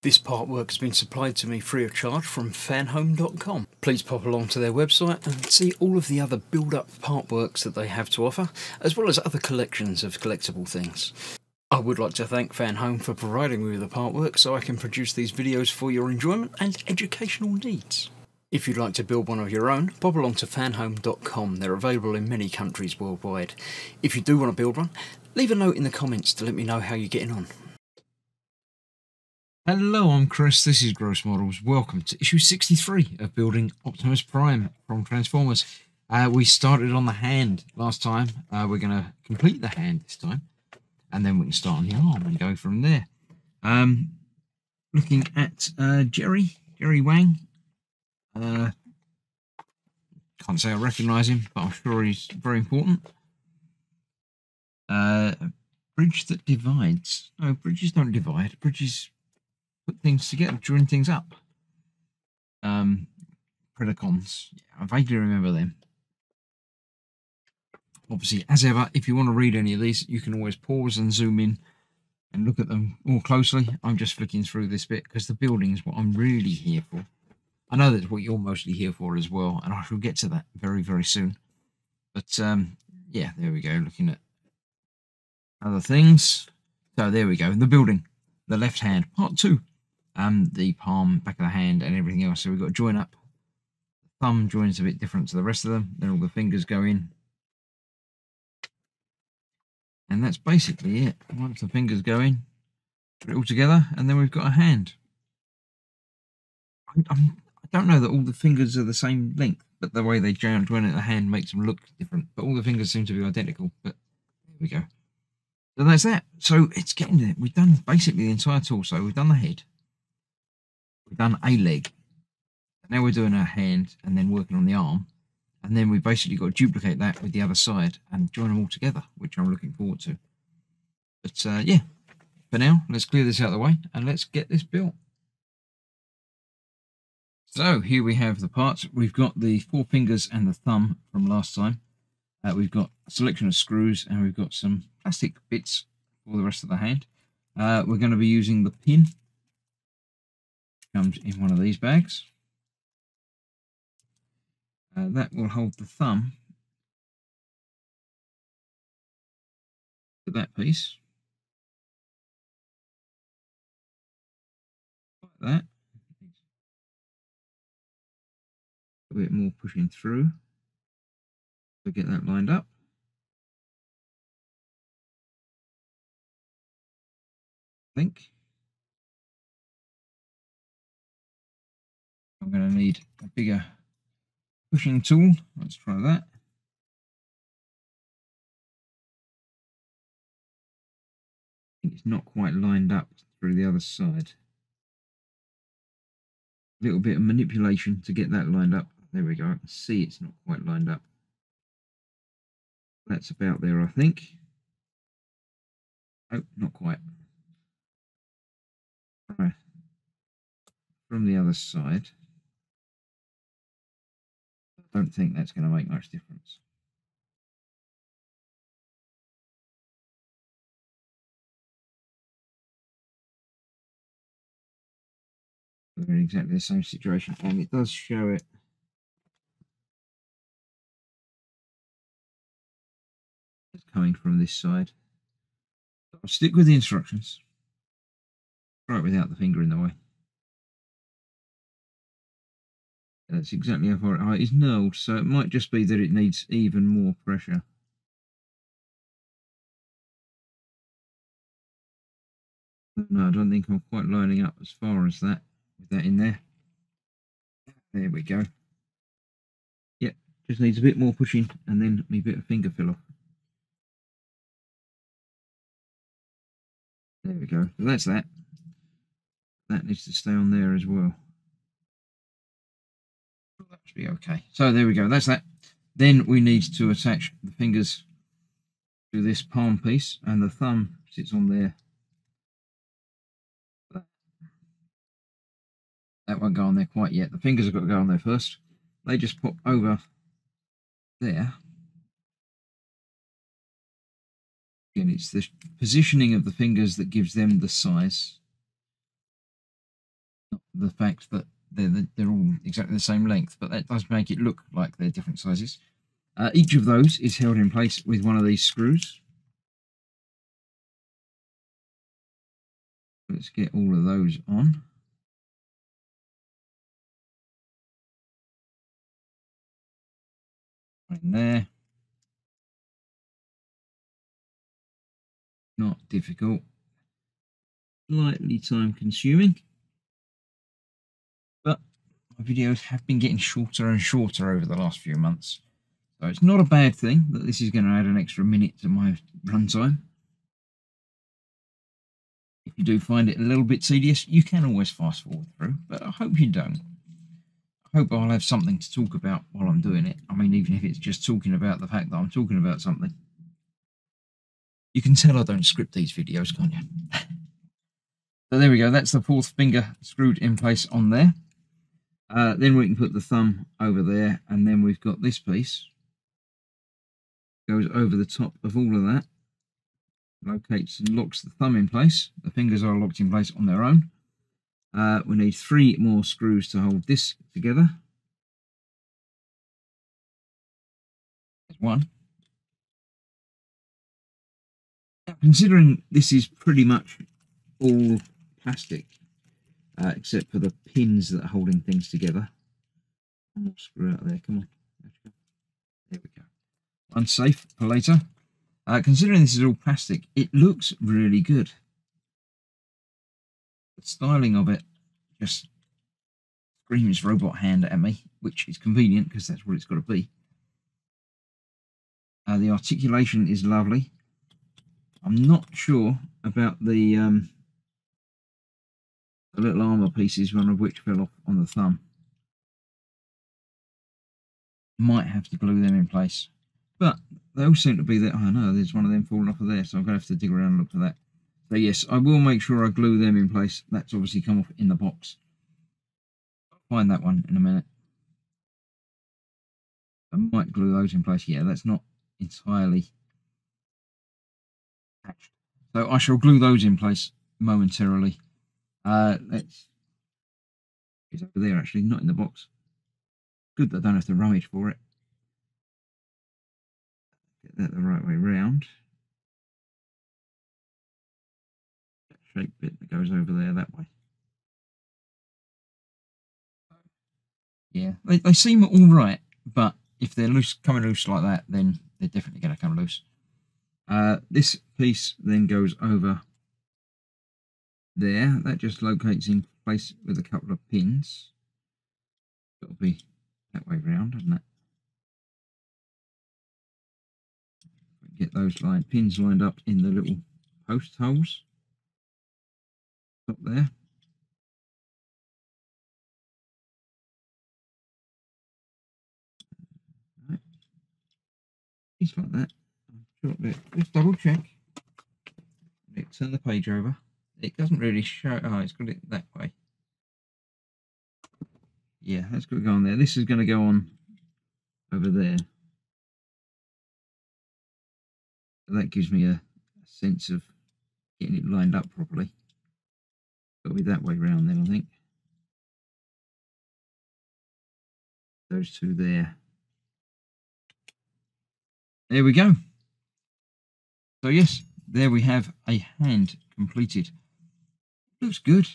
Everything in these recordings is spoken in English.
This partwork has been supplied to me free of charge from Fanhome.com. Please pop along to their website and see all of the other build-up partworks that they have to offer, as well as other collections of collectible things. I would like to thank Fanhome for providing me with the partwork so I can produce these videos for your enjoyment and educational needs. If you'd like to build one of your own, pop along to Fanhome.com. They're available in many countries worldwide. If you do want to build one, leave a note in the comments to let me know how you're getting on. Hello, I'm Chris, this is Gross Models. Welcome to issue 63 of building Optimus Prime from Transformers. We started on the hand last time. We're going to complete the hand this time, and then we can start on the arm and go from there. Looking at Jerry Wang. Can't say I recognise him, but I'm sure he's very important. Bridge that divides. No, bridges don't divide. Bridges put things together, join things up. Predacons. Yeah, I vaguely remember them. Obviously, as ever, if you want to read any of these, you can always pause and zoom in and look at them more closely. I'm just flicking through this bit because the building is what I'm really here for. I know that's what you're mostly here for as well, and I shall get to that very, very soon. But, yeah, there we go, looking at other things. So, there we go, the building, the left hand, part 2. The palm, back of the hand, and everything else. So we've got to join up. The thumb joins a bit different to the rest of them. Then all the fingers go in. And that's basically it. Once the fingers go in, put it all together, and then we've got a hand. I don't know that all the fingers are the same length, but the way they join it at the hand makes them look different. But all the fingers seem to be identical. But there we go. So that's that. So it's getting there. We've done basically the entire torso. We've done the head. We've done a leg. Now we're doing a hand and then working on the arm. And then we've basically got to duplicate that with the other side and join them all together, which I'm looking forward to. But yeah, for now, let's clear this out of the way and let's get this built. So here we have the parts. We've got the 4 fingers and the thumb from last time. We've got a selection of screws and we've got some plastic bits for the rest of the hand. We're going to be using the pin. Comes in one of these bags. That will hold the thumb to that piece. Like that. A bit more pushing through to get that lined up. I think. I'm going to need a bigger pushing tool. Let's try that. I think it's not quite lined up through the other side. A little bit of manipulation to get that lined up. There we go. I can see it's not quite lined up. That's about there, I think. Oh, not quite. Right. From the other side. I don't think that's going to make much difference. We're in exactly the same situation, and it does show it. It's coming from this side. I'll stick with the instructions. Try it without the finger in the way. That's exactly how far it is knurled, so it might just be that it needs even more pressure. No, I don't think I'm quite lining up as far as that, with that in there. There we go. Yep, just needs a bit more pushing and then a bit of finger fill off. There we go. So that's that. That needs to stay on there as well. That should be okay. So there we go. That's that. Then we need to attach the fingers to this palm piece, and the thumb sits on there. That won't go on there quite yet. The fingers have got to go on there first. They just pop over there. Again, it's the positioning of the fingers that gives them the size. Not the fact that they're all exactly the same length, but that does make it look like they're different sizes. Each of those is held in place with one of these screws. Let's get all of those on. Right in there. Not difficult. Slightly time consuming. But my videos have been getting shorter and shorter over the last few months. So it's not a bad thing that this is going to add an extra minute to my runtime. If you do find it a little bit tedious, you can always fast forward through, but I hope you don't. I hope I'll have something to talk about while I'm doing it. I mean, even if it's just talking about the fact that I'm talking about something. You can tell I don't script these videos, can't you? So there we go. That's the fourth finger screwed in place on there. Then we can put the thumb over there, and then we've got this piece. Goes over the top of all of that. Locates and locks the thumb in place. The fingers are locked in place on their own. We need 3 more screws to hold this together. There's 1. Now, considering this is pretty much all plastic, except for the pins that are holding things together. One more screw out there, come on. There we go. Unsafe for later. Considering this is all plastic, it looks really good. The styling of it just screams robot hand at me, which is convenient because that's what it's got to be. The articulation is lovely. I'm not sure about the little armour pieces, one of which fell off on the thumb. Might have to glue them in place. But they all seem to be there. Oh no, there's one of them falling off of there, so I'm going to have to dig around and look for that. So yes, I will make sure I glue them in place. That's obviously come off in the box. I'll find that one in a minute. I might glue those in place. Yeah, that's not entirely attached. So I shall glue those in place momentarily. It's over there actually, not in the box. Good that I don't have to rummage for it. Get that the right way round. That shaped bit that goes over there that way. Yeah, they seem all right, but if they're loose, coming loose like that, then they're definitely going to come loose. This piece then goes over there. That just locates in place with a couple of pins. Got to be that way round, hasn't it? Get those pins lined up in the little post holes up there. Right. Just like that. Just double check. Turn the page over. It doesn't really show. Oh, it's got it that way. Yeah, that's got to go on there. This is going to go on over there. So that gives me a sense of getting it lined up properly. Got to be that way round then, I think. Those two there. There we go. So yes, there we have a hand completed. Looks good,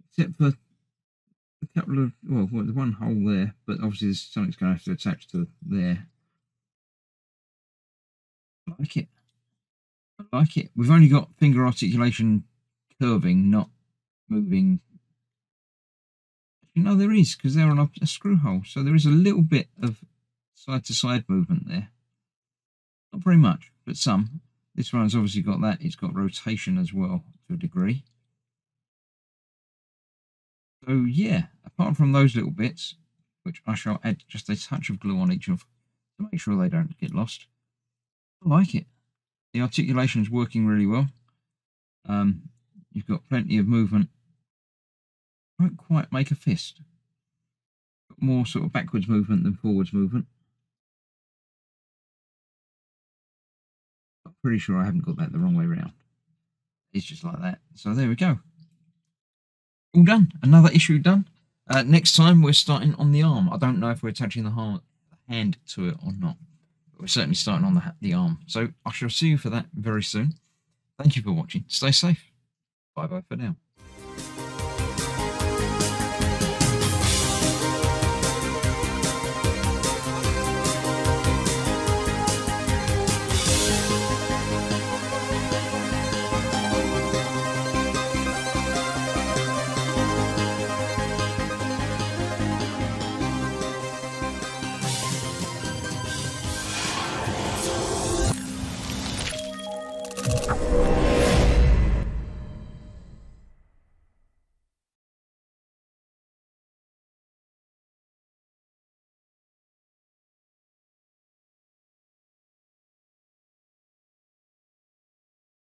except for a couple of, well, there's one hole there, but obviously there's something's going to have to attach to there. I like it. I like it. We've only got finger articulation curving, not moving. You know, there is, because they're on a screw hole, so there is a little bit of side to side movement there. Not very much, but some. This one's obviously got that. It's got rotation as well to a degree. So yeah, apart from those little bits, which I shall add just a touch of glue on each of to make sure they don't get lost. I like it. The articulation is working really well. You've got plenty of movement. Won't quite make a fist. Got more sort of backwards movement than forwards movement. I'm pretty sure I haven't got that the wrong way around. It's just like that. So there we go. all done. Another issue done. Next time we're starting on the arm. I don't know if we're attaching the hand to it or not. But we're certainly starting on the arm. So I shall see you for that very soon. Thank you for watching. Stay safe. Bye bye for now.